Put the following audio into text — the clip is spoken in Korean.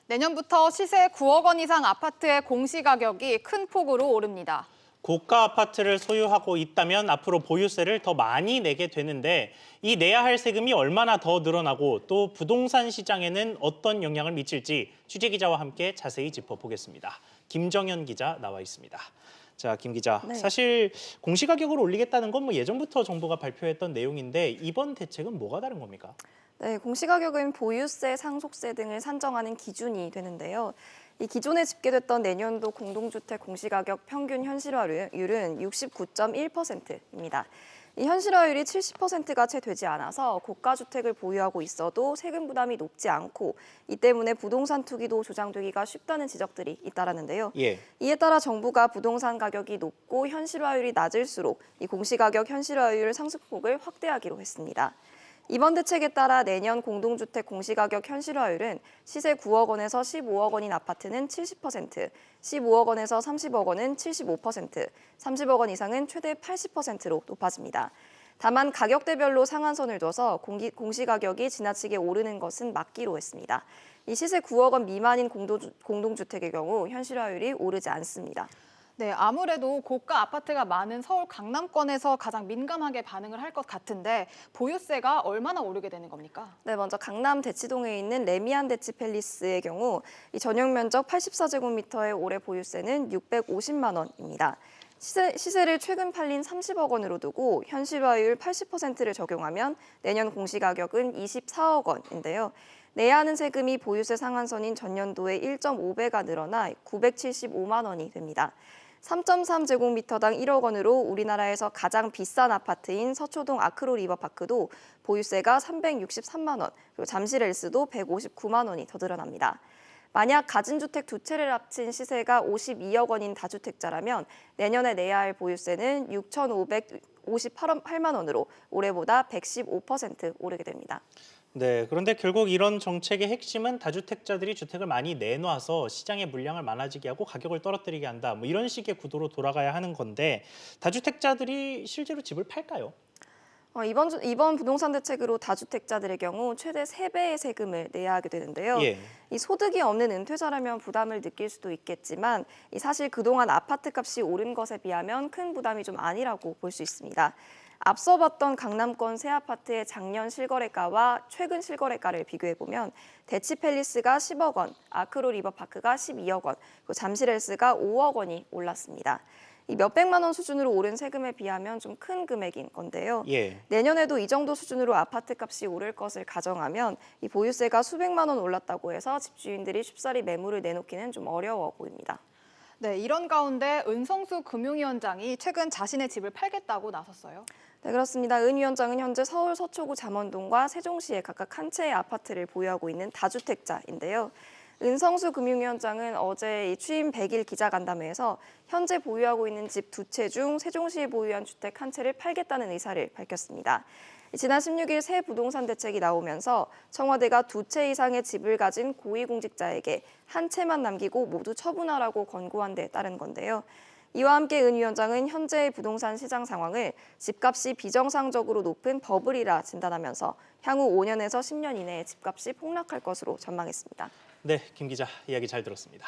내년부터 시세 9억 원 이상 아파트의 공시가격이 큰 폭으로 오릅니다. 고가 아파트를 소유하고 있다면 앞으로 보유세를 더 많이 내게 되는데 이 내야 할 세금이 얼마나 더 늘어나고 또 부동산 시장에는 어떤 영향을 미칠지 취재기자와 함께 자세히 짚어보겠습니다. 김정현 기자 나와 있습니다. 자, 김 기자, 네. 사실 공시가격을 올리겠다는 건 예전부터 정부가 발표했던 내용인데 이번 대책은 뭐가 다른 겁니까? 네, 공시가격은 보유세, 상속세 등을 산정하는 기준이 되는데요. 이 기존에 집계됐던 내년도 공동주택 공시가격 평균 현실화율은 69.1%입니다. 이 현실화율이 70%가 채 되지 않아서 고가주택을 보유하고 있어도 세금 부담이 높지 않고 이 때문에 부동산 투기도 조장되기가 쉽다는 지적들이 잇따르는데요. 예. 이에 따라 정부가 부동산 가격이 높고 현실화율이 낮을수록 이 공시가격 현실화율 상승폭을 확대하기로 했습니다. 이번 대책에 따라 내년 공동주택 공시가격 현실화율은 시세 9억 원에서 15억 원인 아파트는 70%, 15억 원에서 30억 원은 75%, 30억 원 이상은 최대 80%로 높아집니다. 다만 가격대별로 상한선을 둬서 공시가격이 지나치게 오르는 것은 막기로 했습니다. 이 시세 9억 원 미만인 공동주택의 경우 현실화율이 오르지 않습니다. 네, 아무래도 고가 아파트가 많은 서울 강남권에서 가장 민감하게 반응을 할 것 같은데 보유세가 얼마나 오르게 되는 겁니까? 네, 먼저 강남 대치동에 있는 레미안 대치팰리스의 경우 이 전용 면적 84제곱미터의 올해 보유세는 650만 원입니다. 시세를 최근 팔린 30억 원으로 두고 현실화율 80%를 적용하면 내년 공시가격은 24억 원인데요. 내야 하는 세금이 보유세 상한선인 전년도의 1.5배가 늘어나 975만 원이 됩니다. 3.3제곱미터당 1억 원으로 우리나라에서 가장 비싼 아파트인 서초동 아크로 리버파크도 보유세가 363만 원, 그리고 잠실헬스도 159만 원이 더 늘어납니다. 만약 가진 주택 두 채를 합친 시세가 52억 원인 다주택자라면 내년에 내야 할 보유세는 6,558만 원으로 올해보다 115% 오르게 됩니다. 네, 그런데 결국 이런 정책의 핵심은 다주택자들이 주택을 많이 내놔서 시장의 물량을 많아지게 하고 가격을 떨어뜨리게 한다. 이런 식의 구도로 돌아가야 하는 건데 다주택자들이 실제로 집을 팔까요? 이번 부동산 대책으로 다주택자들의 경우 최대 3배의 세금을 내야 하게 되는데요. 예. 이 소득이 없는 은퇴자라면 부담을 느낄 수도 있겠지만 사실 그동안 아파트 값이 오른 것에 비하면 큰 부담이 좀 아니라고 볼 수 있습니다. 앞서 봤던 강남권 새 아파트의 작년 실거래가와 최근 실거래가를 비교해보면 대치팰리스가 10억 원, 아크로 리버파크가 12억 원, 그리고 잠실헬스가 5억 원이 올랐습니다. 이 몇백만 원 수준으로 오른 세금에 비하면 좀 큰 금액인 건데요. 예. 내년에도 이 정도 수준으로 아파트 값이 오를 것을 가정하면 이 보유세가 수백만 원 올랐다고 해서 집주인들이 쉽사리 매물을 내놓기는 좀 어려워 보입니다. 네, 이런 가운데 은성수 금융위원장이 최근 자신의 집을 팔겠다고 나섰어요. 네, 그렇습니다. 은 위원장은 현재 서울 서초구 잠원동과 세종시에 각각 한 채의 아파트를 보유하고 있는 다주택자인데요. 은성수 금융위원장은 어제 취임 100일 기자간담회에서 현재 보유하고 있는 집 2채 중 세종시에 보유한 주택 한 채를 팔겠다는 의사를 밝혔습니다. 지난 16일 새 부동산 대책이 나오면서 청와대가 2채 이상의 집을 가진 고위공직자에게 한 채만 남기고 모두 처분하라고 권고한 데 따른 건데요. 이와 함께 은 위원장은 현재의 부동산 시장 상황을 집값이 비정상적으로 높은 버블이라 진단하면서 향후 5년에서 10년 이내에 집값이 폭락할 것으로 전망했습니다. 네, 김 기자 이야기 잘 들었습니다.